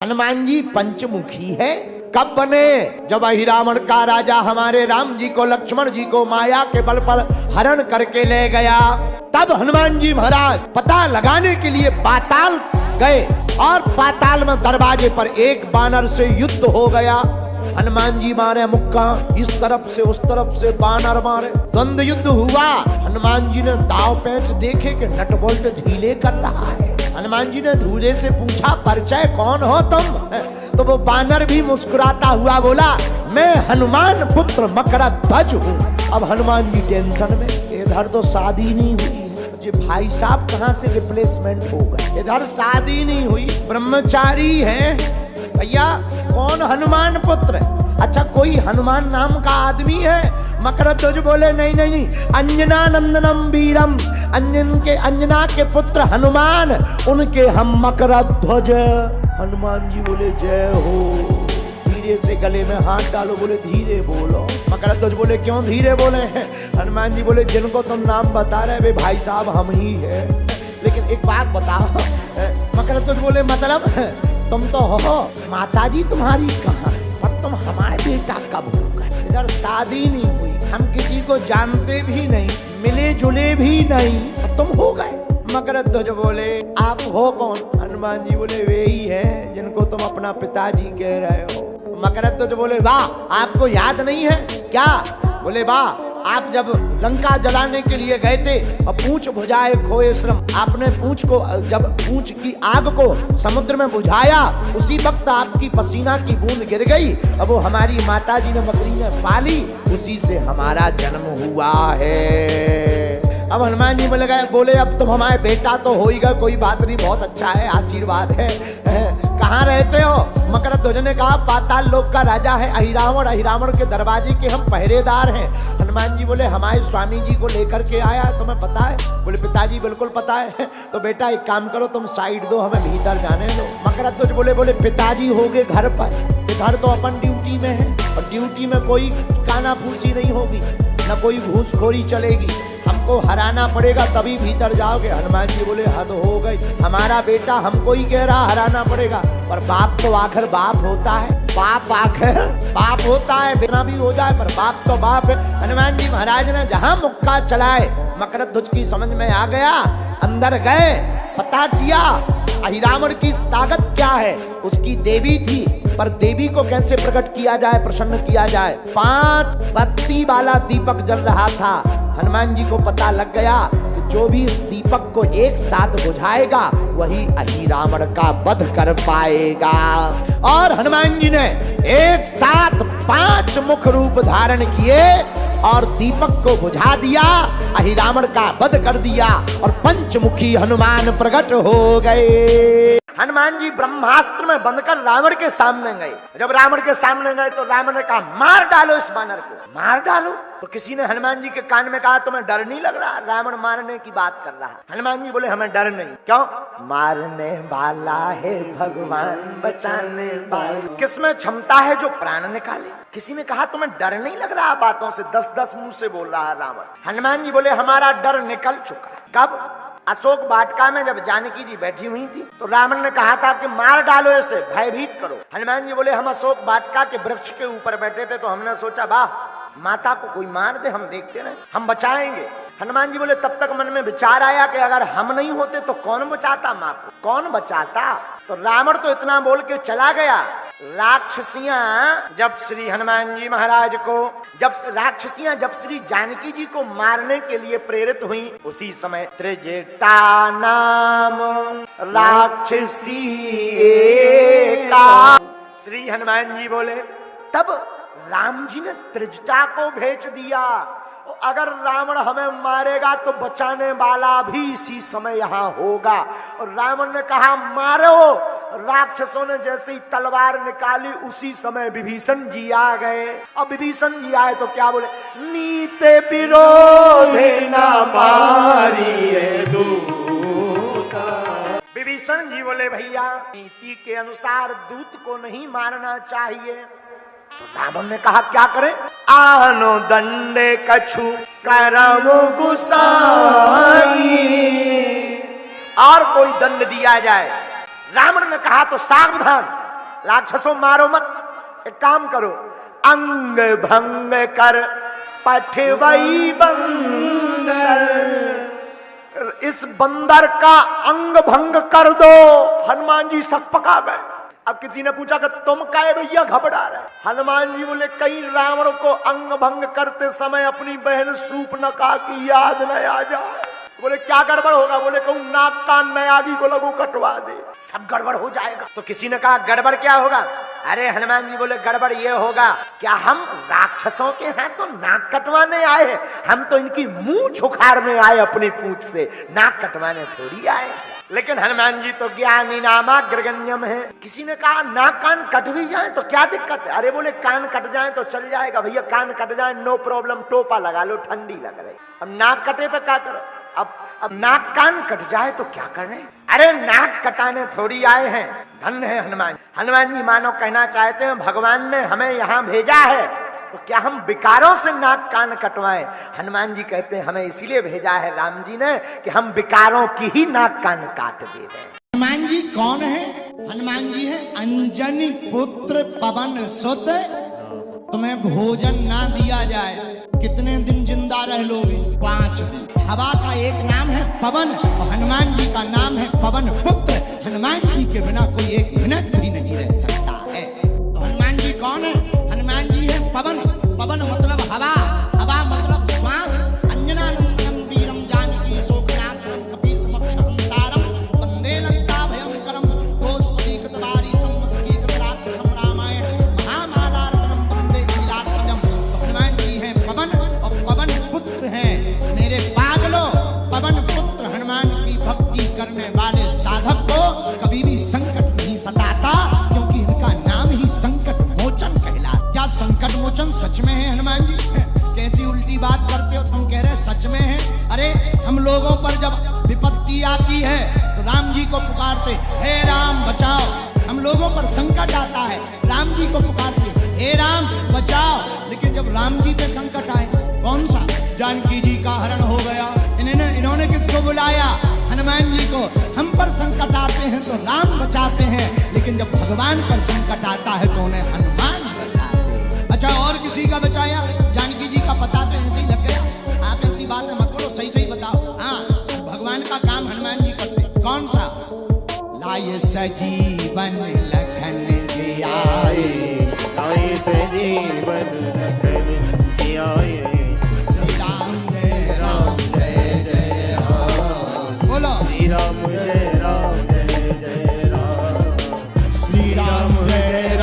हनुमान जी पंचमुखी है। कब बने? जब अहिरावण का राजा हमारे राम जी को, लक्ष्मण जी को माया के बल पर हरण करके ले गया, तब हनुमान जी महाराज पता लगाने के लिए पाताल गए और पाताल में दरवाजे पर एक बानर से युद्ध हो गया। हनुमान जी मारे मुक्का, इस तरफ से उस तरफ से बानर मारे, द्वंद्व युद्ध हुआ। हनुमान जी ने दाव पेच देखे कि नट बोल्ट ढीले कर रहा है। हनुमान जी ने धूले से पूछा, परिचय कौन हो तुम? तो वो बानर भी मुस्कुराता हुआ बोला, मैं हनुमान पुत्र मकरध्वज हूँ। अब हनुमान जी टेंशन में, इधर तो शादी नहीं हुई, जी भाई साहब कहाँ से रिप्लेसमेंट हो गए, इधर शादी नहीं हुई, ब्रह्मचारी है भैया, कौन हनुमान पुत्र? अच्छा कोई हनुमान नाम का आदमी है? मकरध्वज बोले नहीं नहीं नहीं, अंजना नंदनम वीरम, अंजना के पुत्र हनुमान, उनके हम मकरध्वज। हनुमान जी बोले जय हो। धीरे से गले में हाथ डालो, बोले धीरे बोलो। मकरध्वज बोले क्यों धीरे बोले हैं? हनुमान जी बोले जिनको तुम नाम बता रहे वे भाई साहब हम ही है, लेकिन एक बात बताओ। मकरध्वज बोले मतलब तुम तो हो, माताजी तुम्हारी कहाँ, पर तुम हमारे बेटा कब हो गए? इधर शादी नहीं हुई, हम किसी को जानते भी नहीं, मिले जुले भी नहीं, तुम हो गए। मकरध्वज बोले आप हो कौन? हनुमान जी बोले वे ही हैं जिनको तुम अपना पिताजी कह रहे हो। मकरध्वज बोले वाह, आपको याद नहीं है क्या? बोले वाह, आप जब लंका जलाने के लिए गए थे और पूंछ बुझाए खोए श्रम, आपने पूंछ को, जब पूंछ की आग को समुद्र में बुझाया, उसी वक्त आपकी पसीना की बूंद गिर गई, अब वो हमारी माता जी ने बकरी ने पाली, उसी से हमारा जन्म हुआ है। अब हनुमान जी बोले अब तुम हमारे बेटा तो हो ही गए, कोई बात नहीं, बहुत अच्छा है, आशीर्वाद है। कहाँ रहते हो? मकरध्वज ने कहा पाताल लोक का राजा है अहिरावण, अहिरावण के दरवाजे के हम पहरेदार हैं। हनुमान जी बोले हमारे स्वामी जी को लेकर के आया, तुम्हें पता है? बोले पिताजी बिल्कुल पता है। तो बेटा एक काम करो, तुम साइड दो, हमें भीतर जाने दो। मकरध्वज बोले पिताजी हो गए घर पर, इधर तो अपन ड्यूटी में है, और ड्यूटी में कोई कानाफूसी नहीं होगी, न कोई घूसखोरी चलेगी, हमको हराना पड़ेगा तभी भीतर जाओगे। हनुमान जी बोले हद हो गई, हमारा बेटा हमको ही कह रहा हराना पड़ेगा, पर बाप तो आखिर बाप होता है, बाप आखिर बाप होता है, बिना भी हो जाए पर बाप तो बाप है। हनुमान जी महाराज ने जहां मुक्का चलाए, मकरध्वज की समझ में आ गया, अंदर गए, पता किया अहिरावण की ताकत क्या है। उसकी देवी थी, पर देवी को कैसे प्रकट किया जाए, प्रसन्न किया जाए। 5 बत्ती वाला दीपक जल रहा था। हनुमान जी को पता लग गया कि जो भी इस दीपक को एक साथ बुझाएगा वही अहिरावण का वध कर पाएगा। और हनुमान जी ने एक साथ 5 मुख रूप धारण किए और दीपक को बुझा दिया, अहिरावण का वध कर दिया, और पंचमुखी हनुमान प्रकट हो गए। हनुमान जी ब्रह्मास्त्र में बंधकर रावण के सामने गए। जब रावण के सामने गए तो रावण ने कहा मार डालो इस बानर को, मार डालो। तो किसी ने हनुमान जी के कान में कहा तुम्हें डर नहीं लग रहा? रावण मारने की बात कर रहा है। हनुमान जी बोले हमें डर नहीं। क्यों? मारने वाला है भगवान, बचाने वाला। किसमें क्षमता है जो प्राण निकाले? किसी ने कहा तुम्हें डर नहीं लग रहा बातों से? 10-10 मुंह से बोल रहा है रावण। हनुमान जी बोले हमारा डर निकल चुका। कब? अशोक वाटिका में जब जानकी जी बैठी हुई थी तो रावण ने कहा था कि मार डालो इसे, भयभीत करो। हनुमान जी बोले हम अशोक वाटिका के वृक्ष के ऊपर बैठे थे तो हमने सोचा वाह, माता को कोई मार दे, हम देखते रहे, हम बचाएंगे। हनुमान जी बोले तब तक मन में विचार आया कि अगर हम नहीं होते तो कौन बचाता माँ को, कौन बचाता? तो रावण तो इतना बोल के चला गया। राक्षसियां जब श्री हनुमान जी महाराज को, जब श्री जानकी जी को मारने के लिए प्रेरित हुई, उसी समय त्रिजटा नाम राक्षसी एका। श्री हनुमान जी बोले तब राम जी ने त्रिजटा को भेज दिया, अगर रावण हमें मारेगा तो बचाने वाला भी इसी समय यहाँ होगा। और रावण ने कहा मारो। राक्षसों ने जैसे ही तलवार निकाली उसी समय विभीषण जी आ गए। अब विभीषण जी आए तो क्या बोले? नीते विरोधे ना मारिए दूता। विभीषण जी बोले भैया नीति के अनुसार दूत को नहीं मारना चाहिए। तो रावण ने कहा क्या करें? आनो दंडे कछु करम गुसाई, और कोई दंड दिया जाए। रावण ने कहा तो सावधान, राक्षसों मारो मत, एक काम करो, अंग भंग कर पठवई बंदर, इस बंदर का अंग भंग कर दो। हनुमान जी सक पका गए। अब किसी ने पूछा कि तुम काहे भैया घबरा रहे? हनुमान जी बोले कहीं रावण को अंग भंग करते समय अपनी बहन सूर्पनखा की याद न आ जाए। बोले क्या गड़बड़ होगा? बोले कहूं नाक कान नयागी को लगू कटवा दे, सब गड़बड़ हो जाएगा। तो किसी ने कहा गड़बड़ क्या होगा? अरे हनुमान जी बोले गड़बड़ ये होगा, क्या हम राक्षसों के हैं तो नाक कटवाने आए? हम तो इनकी मुंह छुखारने आए अपनी पूंछ से, नाक कटवाने थोड़ी आए। लेकिन हनुमान जी तो ज्ञानी नामा ग्रगण्यम है। किसी ने कहा नाक कान कट भी जाए तो क्या दिक्कत है? अरे बोले कान कट जाए तो चल जाएगा भैया, कान कट जाए नो प्रॉब्लम, टोपा लगा लो, ठंडी लग रही। अब नाक कटे पे क्या करो? अब नाक कान कट जाए तो क्या करने? अरे नाक कटाने थोड़ी आए हैं। धन्य है हनुमान। हनुमान जी मानो कहना चाहते हैं भगवान ने हमें यहाँ भेजा है तो क्या हम विकारों से नाक कान कटवाएं? हनुमान जी कहते हैं हमें इसीलिए भेजा है राम जी ने कि हम विकारों की ही नाक कान काट दे दें। हनुमान जी कौन है? हनुमान जी है अंजनी पुत्र पवन सुत। तुम्हें भोजन ना दिया जाए कितने दिन जिंदा रह लोगे? 5 दिन। हवा का एक नाम है पवन और हनुमान जी का नाम है पवन पुत्र। हनुमान जी के बिना कोई 1 मिनट भी नहीं रह सकता है। तो हनुमान जी कौन है? हनुमान जी है पवन। पवन मतलब हवा, हवा मतलब श्वास। अंजनानंदनम वीरम जानकी शोकनाशनम कपीसमक्षहंतारम वंदे लंकाभयंकरम गोस्पीकटवारी संवत्सरीकटराक्षसं रामायण महामालार्पणम वंदे लीलात्मजम। तो हनुमान जी हैं पवन और पवन पुत्र हैं। मेरे पागलों, पवन पुत्र हनुमान की भक्ति करने वाले साधक को कभी भी संकट नहीं सताता, क्योंकि इनका नाम ही संकट मोचन कहलाता। क्या संकट मोचन सच में है हनुमान जी? कैसी उल्टी बात करते हो तुम? कह रहे सच में है? अरे हम लोगों पर जब विपत्ति आती है तो राम जी को पुकारते, हे राम बचाओ। हम लोगों पर संकट आता है, राम जी को पुकारते, हे राम बचाओ। लेकिन जब राम जी पे संकट आए, कौन सा? जानकी जी का हरण हो गया, इन्होंने किसको बुलाया? हनुमान जी को। हम पर संकट आते हैं तो राम बचाते हैं, लेकिन जब भगवान पर संकट आता है तो उन्हें हनुमान बचाते हैं। अच्छा और किसी का बचाया? जानकी जी का पता तो ऐसे ही लग गया। आप ऐसी बात मत बोलो, सही सही बताओ। हाँ, भगवान का काम हनुमान जी करते। कौन सा? लाए सजीवन लखन जियाए, लाए सजीवन लखन जियाए। श्री राम जय राम जय जय राम। बोलो श्री राम जय राम जय जय राम। श्री राम जय